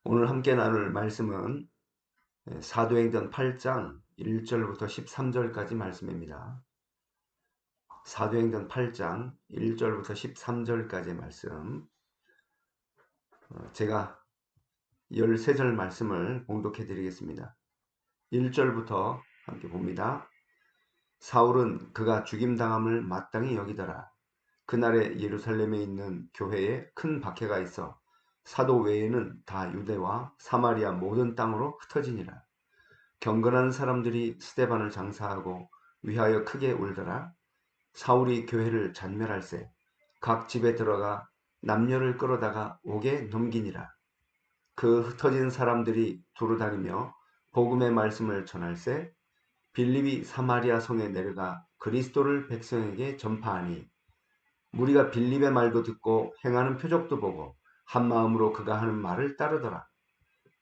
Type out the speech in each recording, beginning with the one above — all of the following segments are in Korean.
오늘 함께 나눌 말씀은 사도행전 8장 1절부터 13절까지 말씀입니다. 사도행전 8장 1절부터 13절까지의 말씀. 제가 13절 말씀을 봉독해 드리겠습니다. 1절부터 함께 봅니다. 사울은 그가 죽임당함을 마땅히 여기더라. 그날에 예루살렘에 있는 교회에 큰 박해가 있어 사도 외에는 다 유대와 사마리아 모든 땅으로 흩어지니라. 경건한 사람들이 스데반을 장사하고 위하여 크게 울더라. 사울이 교회를 잔멸할세 각 집에 들어가 남녀를 끌어다가 옥에 넘기니라. 그 흩어진 사람들이 두루 다니며 복음의 말씀을 전할세 빌립이 사마리아 성에 내려가 그리스도를 백성에게 전파하니 무리가 빌립의 말도 듣고 행하는 표적도 보고 한 마음으로 그가 하는 말을 따르더라.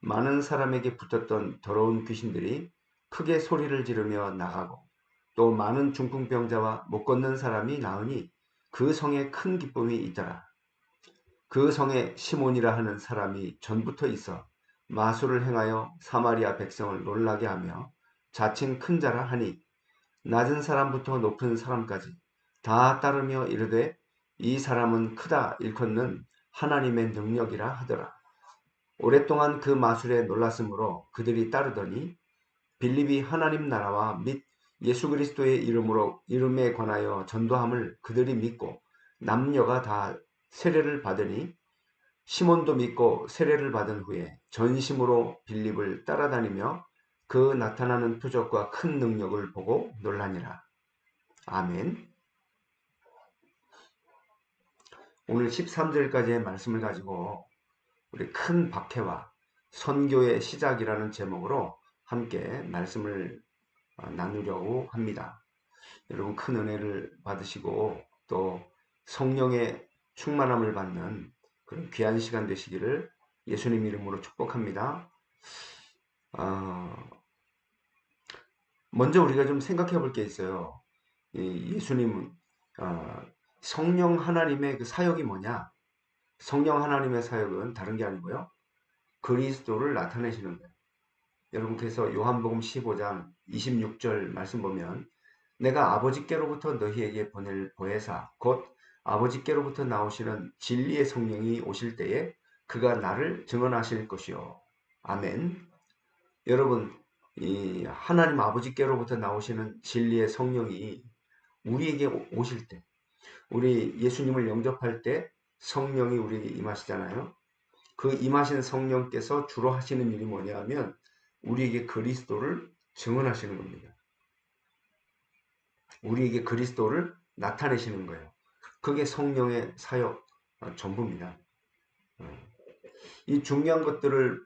많은 사람에게 붙었던 더러운 귀신들이 크게 소리를 지르며 나가고 또 많은 중풍병자와 못 걷는 사람이 나으니 그 성에 큰 기쁨이 있더라. 그 성에 시몬이라 하는 사람이 전부터 있어 마술을 행하여 사마리아 백성을 놀라게 하며 자칭 큰 자라 하니 낮은 사람부터 높은 사람까지 다 따르며 이르되 이 사람은 크다 일컫는 하나님의 능력이라 하더라. 오랫동안 그 마술에 놀랐으므로 그들이 따르더니 빌립이 하나님 나라와 및 예수 그리스도의 이름에 관하여 전도함을 그들이 믿고 남녀가 다 세례를 받으니 시몬도 믿고 세례를 받은 후에 전심으로 빌립을 따라다니며 그 나타나는 표적과 큰 능력을 보고 놀라니라. 아멘. 오늘 13절까지의 말씀을 가지고 우리 큰 박해와 선교의 시작이라는 제목으로 함께 말씀을 나누려고 합니다. 여러분 큰 은혜를 받으시고 또 성령의 충만함을 받는 그런 귀한 시간 되시기를 예수님 이름으로 축복합니다. 먼저 우리가 좀 생각해 볼 게 있어요. 예수님은 성령 하나님의 그 사역이 뭐냐? 성령 하나님의 사역은 다른 게 아니고요. 그리스도를 나타내시는 거예요. 여러분께서 요한복음 15장 26절 말씀 보면 내가 아버지께로부터 너희에게 보낼 보혜사 곧 아버지께로부터 나오시는 진리의 성령이 오실 때에 그가 나를 증언하실 것이요. 아멘. 여러분 이 하나님 아버지께로부터 나오시는 진리의 성령이 우리에게 오실 때 우리 예수님을 영접할 때 성령이 우리에게 임하시잖아요. 그 임하신 성령께서 주로 하시는 일이 뭐냐면 우리에게 그리스도를 증언하시는 겁니다. 우리에게 그리스도를 나타내시는 거예요. 그게 성령의 사역 전부입니다. 이 중요한 것들을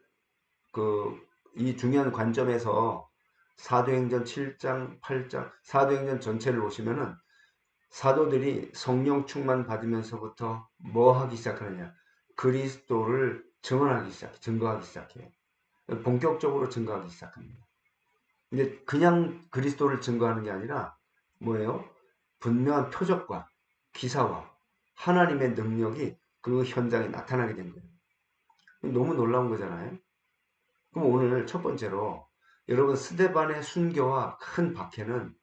이 중요한 관점에서 사도행전 7장, 8장, 사도행전 전체를 보시면은 사도들이 성령 충만 받으면서부터 뭐 하기 시작하느냐? 그리스도를 증거하기 시작해요. 본격적으로 증거하기 시작합니다. 근데 그냥 그리스도를 증거하는 게 아니라 뭐예요? 분명한 표적과 기사와 하나님의 능력이 그 현장에 나타나게 된 거예요. 너무 놀라운 거잖아요. 그럼 오늘 첫 번째로 여러분 스데반의 순교와 큰 박해는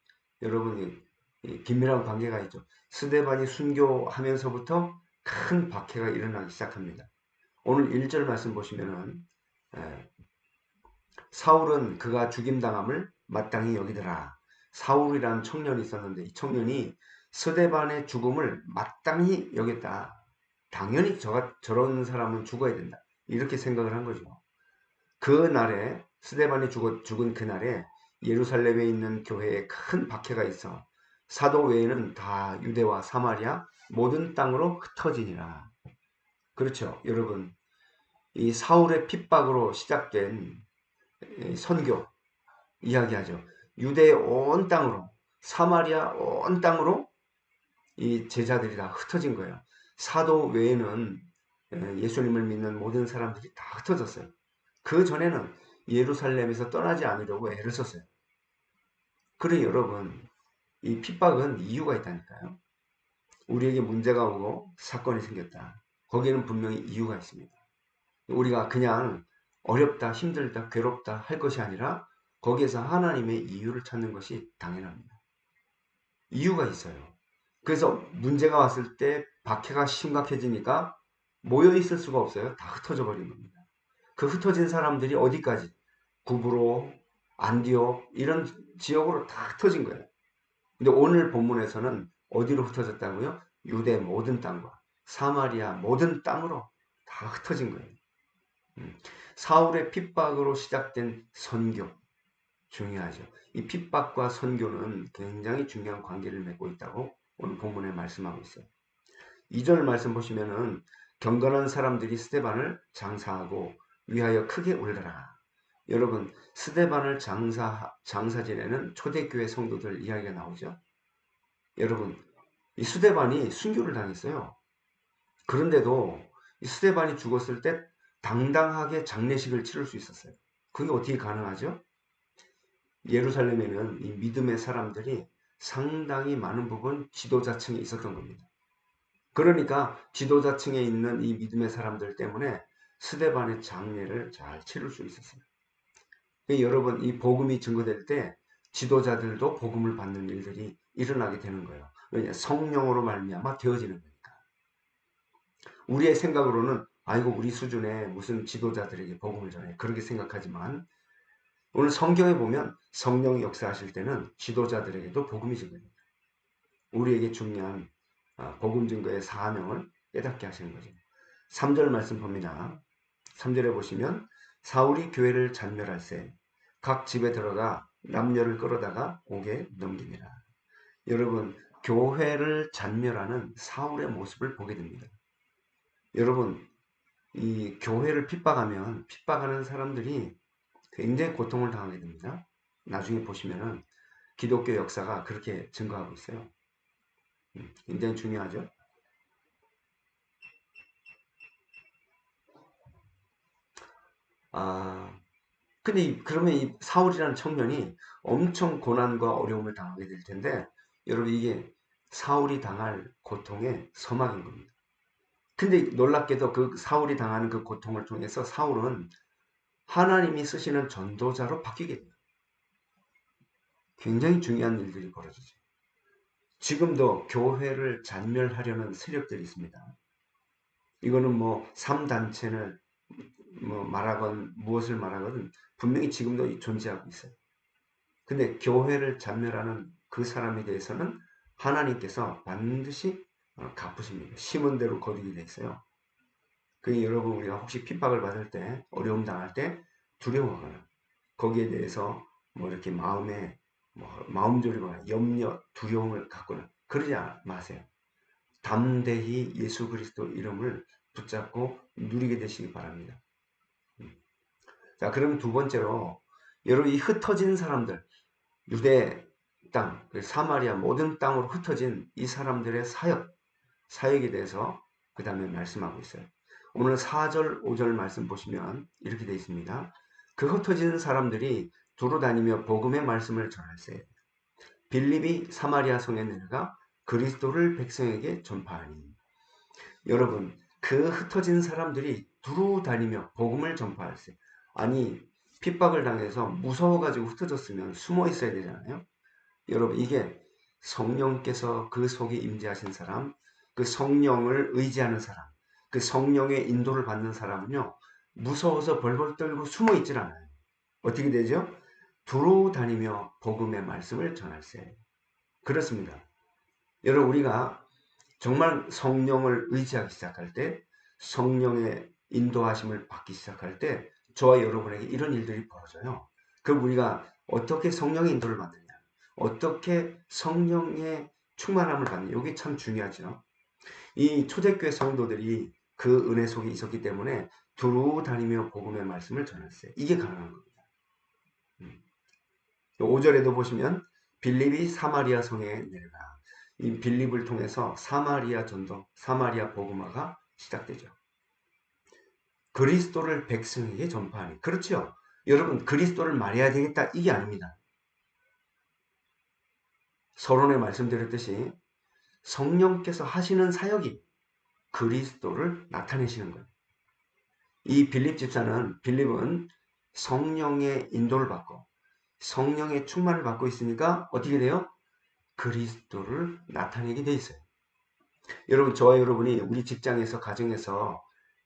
여러분이 긴밀한 관계가 있죠. 스데반이 순교하면서부터 큰 박해가 일어나기 시작합니다. 오늘 1절 말씀 보시면은 사울은 그가 죽임당함을 마땅히 여기더라. 사울이라는 청년이 있었는데 이 청년이 스데반의 죽음을 마땅히 여겼다. 당연히 저런 사람은 죽어야 된다. 이렇게 생각을 한 거죠. 그 날에 스데반이 죽은 그날에 예루살렘에 있는 교회에 큰 박해가 있어 사도 외에는 다 유대와 사마리아 모든 땅으로 흩어지니라. 그렇죠. 여러분 이 사울의 핍박으로 시작된 선교 이야기하죠. 유대 온 땅으로 사마리아 온 땅으로 이 제자들이 다 흩어진 거예요. 사도 외에는 예수님을 믿는 모든 사람들이 다 흩어졌어요. 그 전에는 예루살렘에서 떠나지 않으려고 애를 썼어요. 그래 여러분 이 핍박은 이유가 있다니까요. 우리에게 문제가 오고 사건이 생겼다. 거기에는 분명히 이유가 있습니다. 우리가 그냥 어렵다, 힘들다, 괴롭다 할 것이 아니라 거기에서 하나님의 이유를 찾는 것이 당연합니다. 이유가 있어요. 그래서 문제가 왔을 때 박해가 심각해지니까 모여 있을 수가 없어요. 다 흩어져 버린 겁니다. 그 흩어진 사람들이 어디까지? 구브로, 안디옥 이런 지역으로 다 흩어진 거예요. 근데 오늘 본문에서는 어디로 흩어졌다고요? 유대 모든 땅과 사마리아 모든 땅으로 다 흩어진 거예요. 사울의 핍박으로 시작된 선교 중요하죠. 이 핍박과 선교는 굉장히 중요한 관계를 맺고 있다고 오늘 본문에 말씀하고 있어요. 2절 말씀 보시면은 경건한 사람들이 스데반을 장사하고 위하여 크게 울더라. 여러분 스데반을 장사 지내는 초대교회 성도들 이야기가 나오죠. 여러분 이 스데반이 순교를 당했어요. 그런데도 이 스데반이 죽었을 때 당당하게 장례식을 치를 수 있었어요. 그게 어떻게 가능하죠? 예루살렘에는 이 믿음의 사람들이 상당히 많은 부분 지도자층에 있었던 겁니다. 그러니까 지도자층에 있는 이 믿음의 사람들 때문에 스데반의 장례를 잘 치를 수 있었어요. 여러분 이 복음이 증거될 때 지도자들도 복음을 받는 일들이 일어나게 되는 거예요. 왜냐 성령으로 말미암아 되어지는 거니까. 우리의 생각으로는 아이고 우리 수준의 무슨 지도자들에게 복음을 전해 그렇게 생각하지만 오늘 성경에 보면 성령이 역사하실 때는 지도자들에게도 복음이 증거됩니다. 우리에게 중요한 복음 증거의 사명을 깨닫게 하시는 거죠. 3절 말씀 봅니다. 3절에 보시면 사울이 교회를 잔멸할세 각 집에 들어가 남녀를 끌어다가 옥에 넘기니라. 여러분 교회를 잔멸하는 사울의 모습을 보게 됩니다. 여러분 이 교회를 핍박하면 핍박하는 사람들이 굉장히 고통을 당하게 됩니다. 나중에 보시면은 기독교 역사가 그렇게 증거하고 있어요. 굉장히 중요하죠. 근데 그러면 이 사울이라는 청년이 엄청 고난과 어려움을 당하게 될 텐데 여러분 이게 사울이 당할 고통의 서막인 겁니다. 근데 놀랍게도 그 사울이 당하는 그 고통을 통해서 사울은 하나님이 쓰시는 전도자로 바뀌게 돼요. 굉장히 중요한 일들이 벌어지죠. 지금도 교회를 잔멸하려는 세력들이 있습니다. 이거는 뭐 3단체를 뭐 말하건 무엇을 말하건 분명히 지금도 존재하고 있어요. 근데 교회를 잔멸하는 그 사람에 대해서는 하나님께서 반드시 갚으십니다. 심은 대로 거두게 돼 있어요. 그러니 여러분 우리가 혹시 핍박을 받을 때 어려움 당할 때 두려워하거나 거기에 대해서 뭐 이렇게 마음에 뭐 마음 졸이거나 염려 두려움을 갖거나 그러지 마세요. 담대히 예수 그리스도 이름을 붙잡고 누리게 되시기 바랍니다. 자, 그럼 두 번째로 여러분 이 흩어진 사람들 유대 땅, 사마리아 모든 땅으로 흩어진 이 사람들의 사역에 대해서 그 다음에 말씀하고 있어요. 오늘 4절, 5절 말씀 보시면 이렇게 되어 있습니다. 그 흩어진 사람들이 두루 다니며 복음의 말씀을 전할세. 빌립이 사마리아 성에 내려가 그리스도를 백성에게 전파하니. 여러분 그 흩어진 사람들이 두루 다니며 복음을 전파할세. 아니 핍박을 당해서 무서워가지고 흩어졌으면 숨어 있어야 되잖아요. 여러분 이게 성령께서 그 속에 임재하신 사람, 그 성령을 의지하는 사람, 그 성령의 인도를 받는 사람은요 무서워서 벌벌 떨고 숨어 있질 않아요. 어떻게 되죠? 두루 다니며 복음의 말씀을 전할세. 그렇습니다. 여러분 우리가 정말 성령을 의지하기 시작할 때 성령의 인도하심을 받기 시작할 때 저와 여러분에게 이런 일들이 벌어져요. 그럼 우리가 어떻게 성령의 인도를 받느냐 어떻게 성령의 충만함을 받느냐 이게 참 중요하죠. 이 초대교회 성도들이 그 은혜 속에 있었기 때문에 두루 다니며 복음의 말씀을 전했어요. 이게 가능한 겁니다. 5절에도 보시면 빌립이 사마리아 성에 내려가 이 빌립을 통해서 사마리아 전도, 사마리아 복음화가 시작되죠. 그리스도를 백성에게 전파하니. 그렇죠. 여러분 그리스도를 말해야 되겠다 이게 아닙니다. 서론에 말씀드렸듯이 성령께서 하시는 사역이 그리스도를 나타내시는 거예요. 이 빌립은 성령의 인도를 받고 성령의 충만을 받고 있으니까 어떻게 돼요? 그리스도를 나타내게 돼 있어요. 여러분, 저와 여러분이 우리 직장에서 가정에서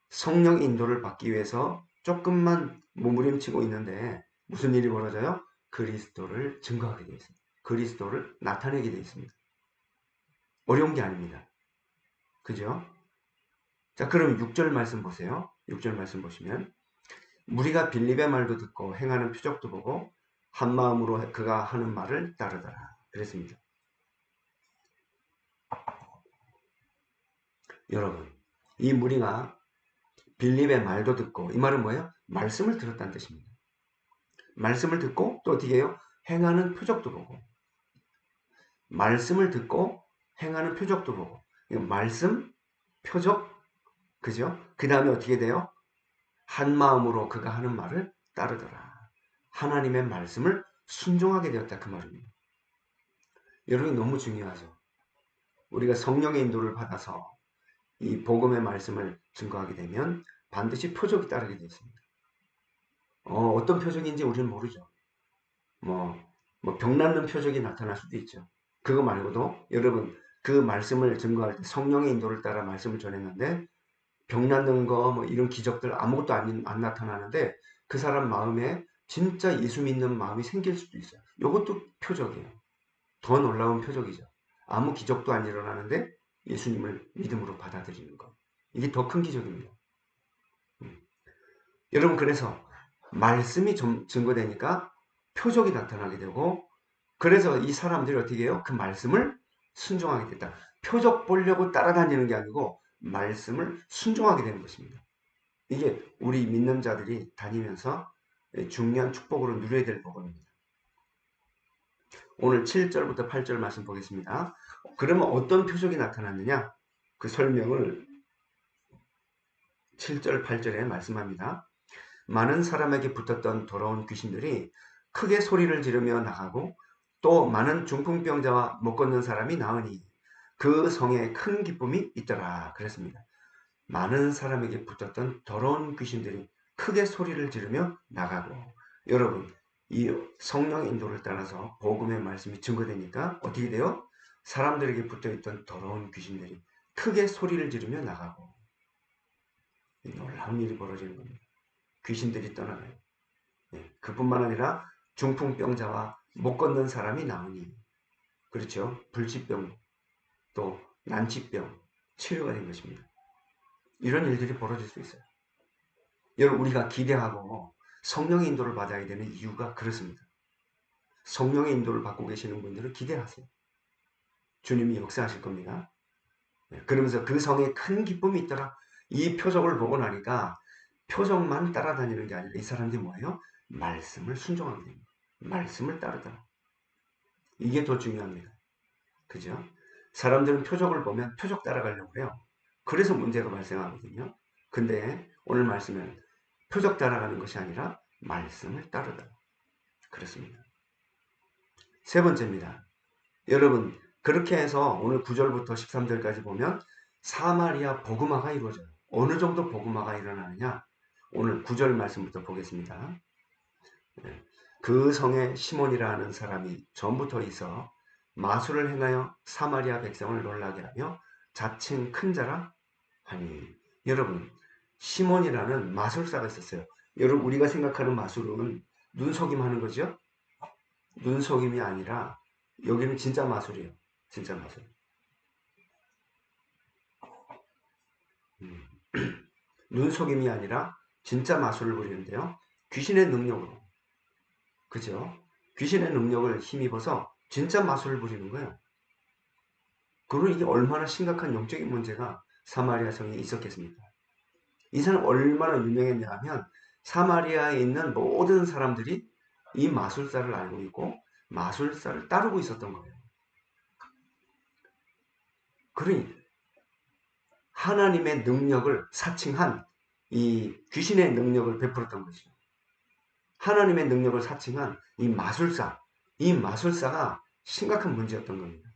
성령 인도를 받기 위해서 조금만 몸부림치고 있는데 무슨 일이 벌어져요? 그리스도를 증거하게 되어 있습니다. 그리스도를 나타내게 되어 있습니다. 어려운 게 아닙니다. 그죠? 자, 그럼 6절 말씀 보세요. 6절 말씀 보시면 우리가 빌립의 말도 듣고 행하는 표적도 보고 한 마음으로 그가 하는 말을 따르더라. 그랬습니다. 여러분, 이 무리가 빌립의 말도 듣고, 이 말은 뭐예요? 말씀을 들었다는 뜻입니다. 말씀을 듣고 또 어떻게 해요? 행하는 표적도 보고. 말씀을 듣고 행하는 표적도 보고. 말씀, 표적, 그죠? 그 다음에 어떻게 돼요? 한 마음으로 그가 하는 말을 따르더라. 하나님의 말씀을 순종하게 되었다. 그 말입니다. 여러분, 너무 중요하죠. 우리가 성령의 인도를 받아서 이 복음의 말씀을 증거하게 되면 반드시 표적이 따르게 되어 있습니다. 어떤 표적인지 우리는 모르죠. 뭐 병 낫는 표적이 나타날 수도 있죠. 그거 말고도 여러분, 그 말씀을 증거할 때 성령의 인도를 따라 말씀을 전했는데 병 낫는 거 뭐 이런 기적들 아무것도 안 나타나는데 그 사람 마음에 진짜 예수 믿는 마음이 생길 수도 있어요. 이것도 표적이에요. 더 놀라운 표적이죠. 아무 기적도 안 일어나는데 예수님을 믿음으로 받아들이는 것. 이게 더 큰 기적입니다. 여러분, 그래서 말씀이 증거되니까 표적이 나타나게 되고, 그래서 이 사람들이 어떻게 해요? 그 말씀을 순종하게 됐다. 표적 보려고 따라다니는 게 아니고 말씀을 순종하게 되는 것입니다. 이게 우리 믿는 자들이 다니면서 중요한 축복으로 누려야 될 복음입니다. 오늘 7절부터 8절 말씀 보겠습니다. 그러면 어떤 표적이 나타났느냐? 그 설명을 7절, 8절에 말씀합니다. 많은 사람에게 붙었던 더러운 귀신들이 크게 소리를 지르며 나가고 또 많은 중풍병자와 못 걷는 사람이 나으니 그 성에 큰 기쁨이 있더라. 그랬습니다. 많은 사람에게 붙었던 더러운 귀신들이 크게 소리를 지르며 나가고, 여러분, 이 성령의 인도를 따라서 복음의 말씀이 증거되니까 어떻게 돼요? 사람들에게 붙어있던 더러운 귀신들이 크게 소리를 지르며 나가고, 놀라운 일이 벌어지는 겁니다. 귀신들이 떠나가요. 그뿐만 아니라 중풍병자와 못 걷는 사람이 나으니, 그렇죠? 불치병, 또 난치병 치료가 된 것입니다. 이런 일들이 벌어질 수 있어요. 여러분, 우리가 기대하고 성령의 인도를 받아야 되는 이유가 그렇습니다. 성령의 인도를 받고 계시는 분들은 기대하세요. 주님이 역사하실 겁니다. 그러면서 그 성에 큰 기쁨이 있더라. 이 표적을 보고 나니까 표적만 따라다니는 게 아니라 이 사람들이 뭐예요? 말씀을 순종하게 됩니다. 말씀을 따르더라. 이게 더 중요합니다. 그죠? 사람들은 표적을 보면 표적 따라가려고 해요. 그래서 문제가 발생하거든요. 근데 오늘 말씀은 표적 따라가는 것이 아니라 말씀을 따르다. 그렇습니다. 세 번째입니다. 여러분, 그렇게 해서 오늘 9절부터 13절까지 보면 사마리아 복음화가 이루어져요. 어느 정도 복음화가 일어나느냐? 오늘 9절 말씀부터 보겠습니다. 그 성에 시몬이라는 사람이 전부터 있어 마술을 행하여 사마리아 백성을 놀라게 하며 자칭 큰 자라 하니, 여러분, 시몬이라는 마술사가 있었어요. 여러분, 우리가 생각하는 마술은 눈속임 하는 거죠? 눈속임이 아니라 여기는 진짜 마술이에요. 진짜 마술. 눈속임이 아니라 진짜 마술을 부리는데요. 귀신의 능력으로. 그죠? 귀신의 능력을 힘입어서 진짜 마술을 부리는 거예요. 그리고 이게 얼마나 심각한 영적인 문제가 사마리아 성에 있었겠습니까? 이 사람 얼마나 유명했냐 하면 사마리아에 있는 모든 사람들이 이 마술사를 알고 있고 마술사를 따르고 있었던 거예요. 그러니 하나님의 능력을 사칭한 이 귀신의 능력을 베풀었던 것이죠. 하나님의 능력을 사칭한 이 마술사가 심각한 문제였던 겁니다.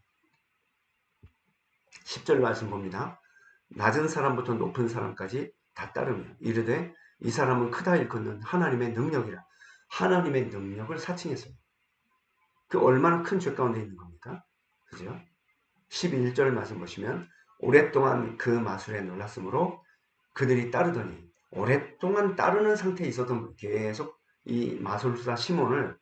10절 말씀 봅니다. 낮은 사람부터 높은 사람까지 다 따르며 이르되 이 사람은 크다 일컫는 하나님의 능력이라. 하나님의 능력을 사칭했어요. 그 얼마나 큰 죄 가운데 있는 겁니까? 그죠? 11절 말씀 보시면 오랫동안 그 마술에 놀랐으므로 그들이 따르더니, 오랫동안 따르는 상태에 있었던 분, 계속 이 마술사 시몬을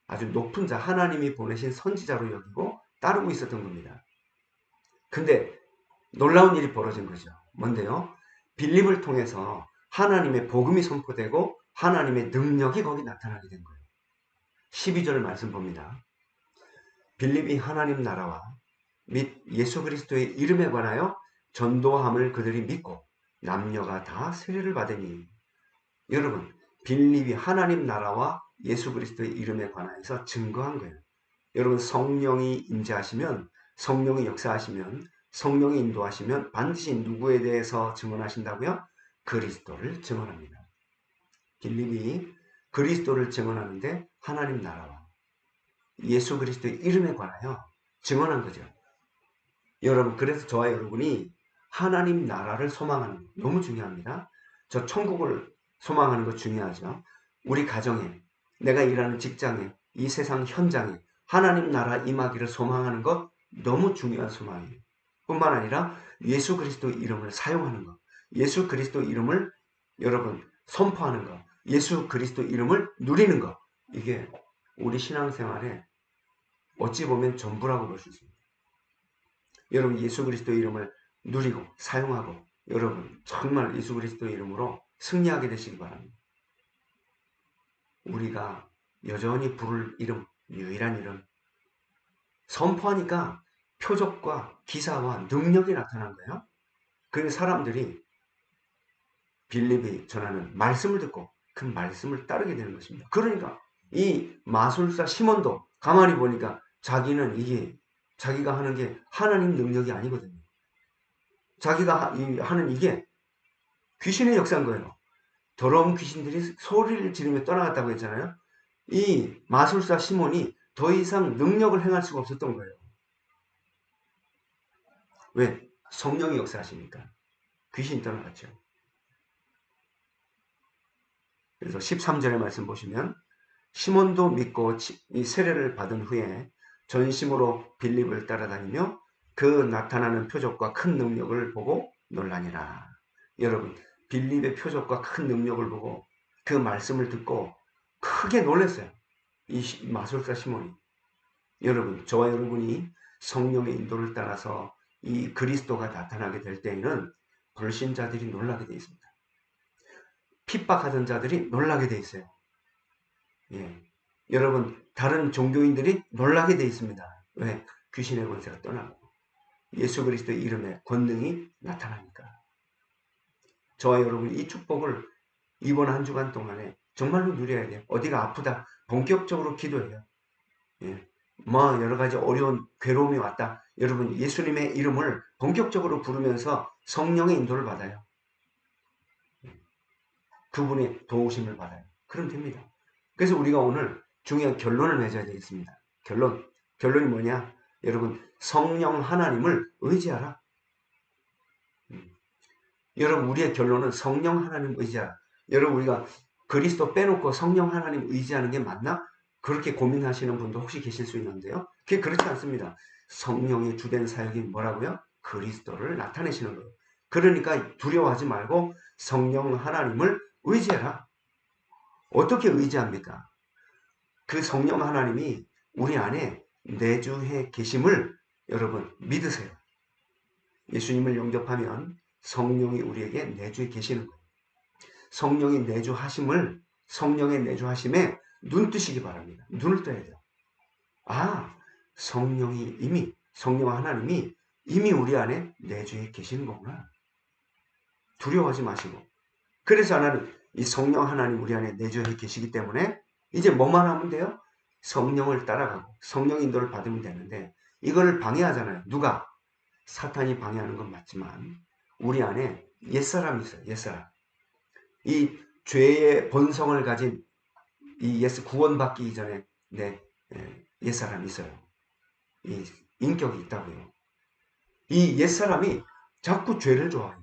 아주 높은 자, 하나님이 보내신 선지자로 여기고 따르고 있었던 겁니다. 근데 놀라운 일이 벌어진 거죠. 뭔데요? 빌립을 통해서 하나님의 복음이 선포되고 하나님의 능력이 거기 나타나게 된 거예요. 12절 말씀 봅니다. 빌립이 하나님 나라와 및 예수 그리스도의 이름에 관하여 전도함을 그들이 믿고 남녀가 다 세례를 받으니. 여러분, 빌립이 하나님 나라와 예수 그리스도의 이름에 관하여서 증거한 거예요. 여러분, 성령이 임재하시면, 성령이 역사하시면, 성령이 인도하시면 반드시 누구에 대해서 증언하신다고요? 그리스도를 증언합니다. 빌립이 그리스도를 증언하는데 하나님 나라와 예수 그리스도의 이름에 관하여 증언한 거죠. 여러분, 그래서 저와 여러분이 하나님 나라를 소망하는 거 너무 중요합니다. 저 천국을 소망하는 거 중요하죠. 우리 가정에, 내가 일하는 직장에, 이 세상 현장에 하나님 나라 임하기를 소망하는 것 너무 중요한 소망이에요. 뿐만 아니라 예수 그리스도 이름을 사용하는 것, 예수 그리스도 이름을 여러분 선포하는 것, 예수 그리스도 이름을 누리는 것, 이게 우리 신앙생활에 어찌 보면 전부라고 볼 수 있습니다. 여러분, 예수 그리스도 이름을 누리고 사용하고 여러분 정말 예수 그리스도 이름으로 승리하게 되시기 바랍니다. 우리가 여전히 부를 이름, 유일한 이름 선포하니까 표적과 기사와 능력이 나타난 거예요. 그래서 사람들이 빌립이 전하는 말씀을 듣고 그 말씀을 따르게 되는 것입니다. 그러니까 이 마술사 시몬도 가만히 보니까 자기는 이게 자기가 하는 게 하나님 능력이 아니거든요. 자기가 하는 이게 귀신의 역사인 거예요. 더러운 귀신들이 소리를 지르며 떠나갔다고 했잖아요. 이 마술사 시몬이 더 이상 능력을 행할 수가 없었던 거예요. 왜? 성령이 역사하시니까. 귀신이 떠나갔죠. 그래서 13절의 말씀 보시면 시몬도 믿고 이 세례를 받은 후에 전심으로 빌립을 따라다니며 그 나타나는 표적과 큰 능력을 보고 놀라니라. 여러분, 빌립의 표적과 큰 능력을 보고 그 말씀을 듣고 크게 놀랐어요. 이 마술사 시몬이. 여러분, 저와 여러분이 성령의 인도를 따라서 이 그리스도가 나타나게 될 때에는 불신자들이 놀라게 되어 있습니다. 핍박하던 자들이 놀라게 되어 있어요. 예. 여러분, 다른 종교인들이 놀라게 되어 있습니다. 왜? 귀신의 권세가 떠나고 예수 그리스도의 이름에 권능이 나타나니까. 저와 여러분이 이 축복을 이번 한 주간 동안에 정말로 누려야 돼요. 어디가 아프다. 본격적으로 기도해요. 예. 뭐 여러 가지 어려운 괴로움이 왔다. 여러분, 예수님의 이름을 본격적으로 부르면서 성령의 인도를 받아요. 그분의 도우심을 받아요. 그럼 됩니다. 그래서 우리가 오늘 중요한 결론을 맺어야 되겠습니다. 결론이 뭐냐? 여러분, 성령 하나님을 의지하라. 여러분, 우리의 결론은 성령 하나님 의지하라. 여러분, 우리가 그리스도 빼놓고 성령 하나님 의지하는 게 맞나? 그렇게 고민하시는 분도 혹시 계실 수 있는데요. 그게 그렇지 않습니다. 성령의 주된 사역이 뭐라고요? 그리스도를 나타내시는 거예요. 그러니까 두려워하지 말고 성령 하나님을 의지해라. 어떻게 의지합니까? 그 성령 하나님이 우리 안에 내주해 계심을 여러분 믿으세요. 예수님을 영접하면 성령이 우리에게 내주해 계시는 거예요. 성령이 내주하심을, 성령의 내주하심에 눈 뜨시기 바랍니다. 눈을 떠야 돼요. 아, 성령 하나님이 이미 우리 안에 내주해 계시는 거구나. 두려워하지 마시고. 그래서 하나님, 이 성령 하나님 우리 안에 내주해 계시기 때문에 이제 뭐만 하면 돼요? 성령을 따라가고 성령 인도를 받으면 되는데, 이걸 방해하잖아요. 누가? 사탄이 방해하는 건 맞지만 우리 안에 옛사람이 있어요. 옛사람. 이 죄의 본성을 가진 이 구원받기 이전에 옛사람이 있어요. 이 인격이 있다고요. 이 옛사람이 자꾸 죄를 좋아해요.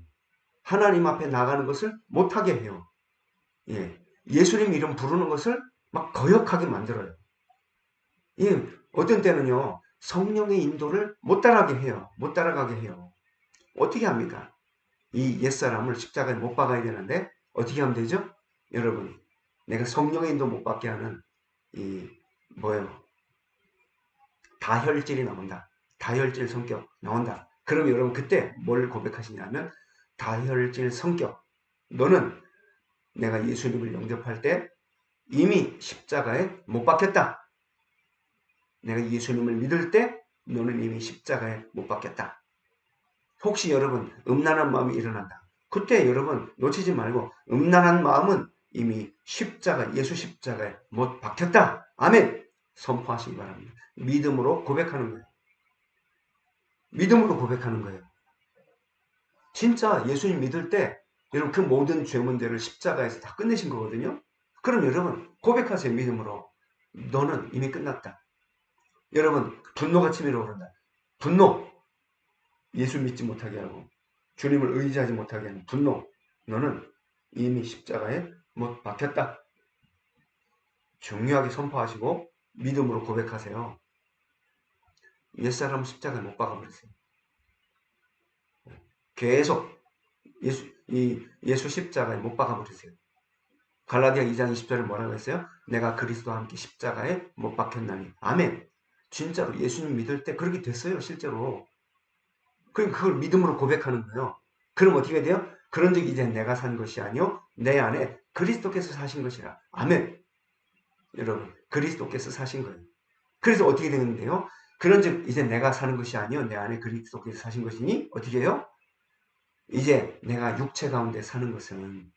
하나님 앞에 나가는 것을 못하게 해요. 예, 예수님 이름 부르는 것을 막 거역하게 만들어요. 예, 어떤 때는요, 성령의 인도를 못 따라가게 해요. 못 따라가게 해요. 어떻게 합니까? 이 옛사람을 십자가에 못 박아야 되는데 어떻게 하면 되죠? 여러분, 내가 성령의 인도 못 받게 하는 이 뭐예요? 다혈질이 나온다. 다혈질 성격 나온다. 그럼 여러분 그때 뭘 고백하시냐면 다혈질 성격. 너는 내가 예수님을 영접할 때 이미 십자가에 못 박혔다. 내가 예수님을 믿을 때 너는 이미 십자가에 못 박혔다. 혹시 여러분 음란한 마음이 일어난다. 그때 여러분 놓치지 말고 음란한 마음은 이미 십자가, 예수 십자가에 못 박혔다. 아멘. 선포하시기 바랍니다. 믿음으로 고백하는 거예요. 믿음으로 고백하는 거예요. 진짜 예수님 믿을 때 여러분 그 모든 죄 문제를 십자가에서 다 끝내신 거거든요. 그럼 여러분 고백하세요. 믿음으로. 너는 이미 끝났다. 여러분 분노가 치밀어 오른다. 분노. 예수 믿지 못하게 하고 주님을 의지하지 못하게 하는 분노. 너는 이미 십자가에 못 박혔다. 중요하게 선포하시고 믿음으로 고백하세요. 옛사람 십자가에 못 박아버렸어요. 계속 예수 십자가에 못 박아버리세요. 갈라디아 2장 20절에 뭐라고 했어요? 내가 그리스도와 함께 십자가에 못 박혔나니. 아멘. 진짜로 예수님 믿을 때 그렇게 됐어요. 실제로. 그럼 그걸 믿음으로 고백하는 거예요. 그럼 어떻게 돼요? 그런즉 이제 내가 산 것이 아니요 내 안에 그리스도께서 사신 것이라. 아멘. 여러분 그리스도께서 사신 거예요. 그래서 어떻게 되는데요? 그런즉 이제 내가 사는 것이 아니요 내 안에 그리스도께서 사신 것이니 어떻게 해요? 이제 내가 육체 가운데 사는 것은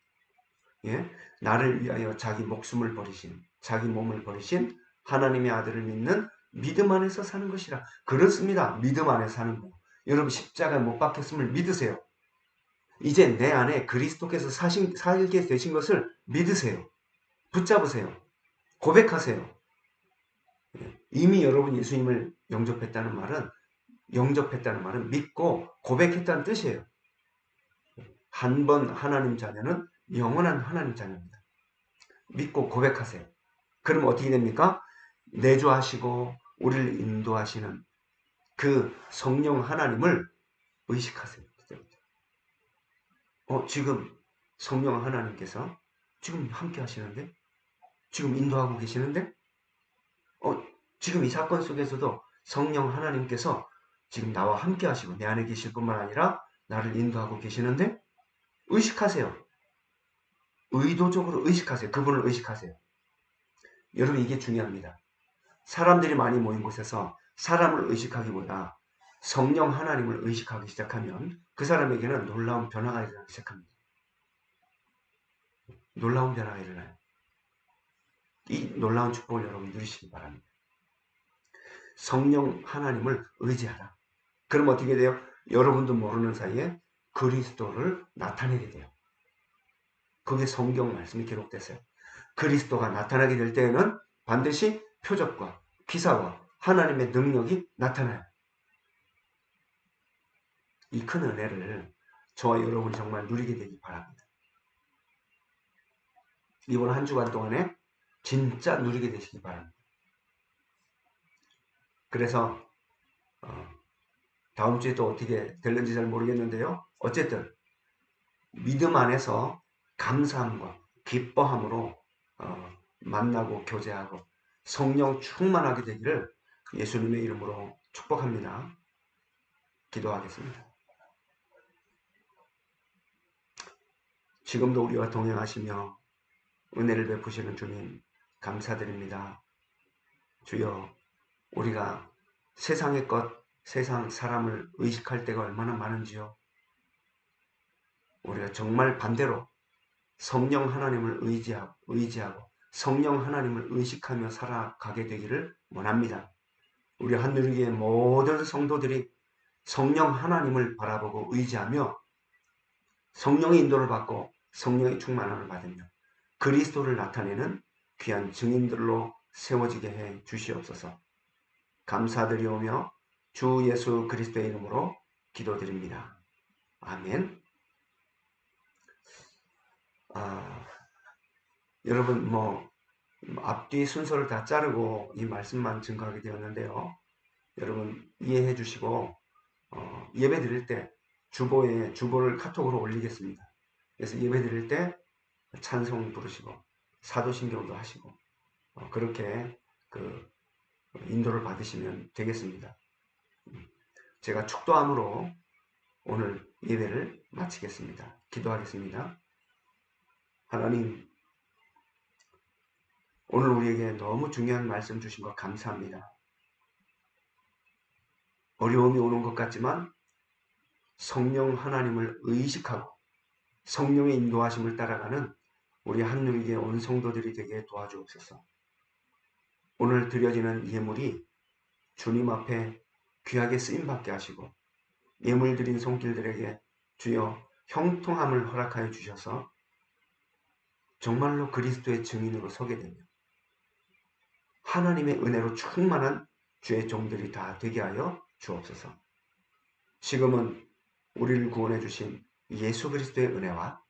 예? 나를 위하여 자기 목숨을 버리신 자기 몸을 버리신 하나님의 아들을 믿는 믿음 안에서 사는 것이라. 그렇습니다. 믿음 안에 사는 거. 여러분 십자가에 못 박혔음을 믿으세요. 이제 내 안에 그리스도께서 살게 되신 것을 믿으세요. 붙잡으세요. 고백하세요. 이미 여러분 예수님을 영접했다는 말은 믿고 고백했다는 뜻이에요. 한 번 하나님 자녀는 영원한 하나님 자녀입니다. 믿고 고백하세요. 그럼 어떻게 됩니까? 내주하시고 우리를 인도하시는 그 성령 하나님을 의식하세요. 지금 성령 하나님께서 지금 함께 하시는데? 지금 인도하고 계시는데? 지금 이 사건 속에서도 성령 하나님께서 지금 나와 함께 하시고 내 안에 계실 뿐만 아니라 나를 인도하고 계시는데? 의식하세요. 의도적으로 의식하세요. 그분을 의식하세요. 여러분 이게 중요합니다. 사람들이 많이 모인 곳에서 사람을 의식하기보다 성령 하나님을 의식하기 시작하면 그 사람에게는 놀라운 변화가 일어나기 시작합니다. 놀라운 변화가 일어나요. 이 놀라운 축복을 여러분 누리시기 바랍니다. 성령 하나님을 의지하라. 그럼 어떻게 돼요? 여러분도 모르는 사이에 그리스도를 나타내게 돼요. 그게 성경 말씀이 기록됐어요. 그리스도가 나타나게 될 때에는 반드시 표적과 기사와 하나님의 능력이 나타나요. 이 큰 은혜를 저와 여러분이 정말 누리게 되기 바랍니다. 이번 한 주간 동안에 진짜 누리게 되시기 바랍니다. 그래서 다음 주에 또 어떻게 될는지 잘 모르겠는데요. 어쨌든 믿음 안에서 감사함과 기뻐함으로 만나고 교제하고 성령 충만하게 되기를 예수님의 이름으로 축복합니다. 기도하겠습니다. 지금도 우리와 동행하시며 은혜를 베푸시는 주님 감사드립니다. 주여 우리가 세상의 것, 세상 사람을 의식할 때가 얼마나 많은지요. 우리가 정말 반대로 성령 하나님을 의지하고 성령 하나님을 의식하며 살아가게 되기를 원합니다. 우리 한누리교회 모든 성도들이 성령 하나님을 바라보고 의지하며 성령의 인도를 받고 성령의 충만함을 받으며 그리스도를 나타내는 귀한 증인들로 세워지게 해 주시옵소서. 감사드리오며 주 예수 그리스도의 이름으로 기도드립니다. 아멘. 여러분 앞뒤 순서를 다 자르고 이 말씀만 증거하게 되었는데요. 여러분 이해해 주시고 예배 드릴 때 주보를 카톡으로 올리겠습니다. 그래서 예배 드릴 때 찬송 부르시고 사도신경도 하시고 그렇게 그 인도를 받으시면 되겠습니다. 제가 축도함으로 오늘 예배를 마치겠습니다. 기도하겠습니다. 하나님, 오늘 우리에게 너무 중요한 말씀 주신 것 감사합니다. 어려움이 오는 것 같지만 성령 하나님을 의식하고 성령의 인도하심을 따라가는 우리 한누리교회 온 성도들이 되게 도와주옵소서. 오늘 드려지는 예물이 주님 앞에 귀하게 쓰임받게 하시고 예물 드린 손길들에게 주여 형통함을 허락하여 주셔서 정말로 그리스도의 증인으로 서게 되며 하나님의 은혜로 충만한 주의 종들이 다 되게 하여 주옵소서. 지금은 우리를 구원해 주신 예수 그리스도의 은혜와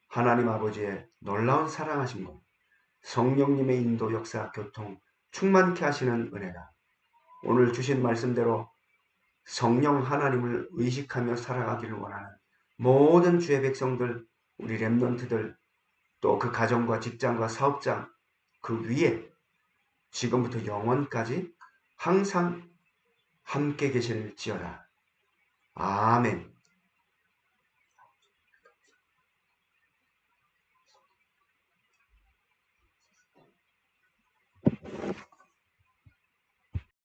하나님 아버지의 놀라운 사랑하심과 성령님의 인도 역사 교통 충만케 하시는 은혜가 오늘 주신 말씀대로 성령 하나님을 의식하며 살아가기를 원하는 모든 주의 백성들, 우리 렘넌트들, 또 그 가정과 직장과 사업장 그 위에 지금부터 영원까지 항상 함께 계실지어다. 아멘.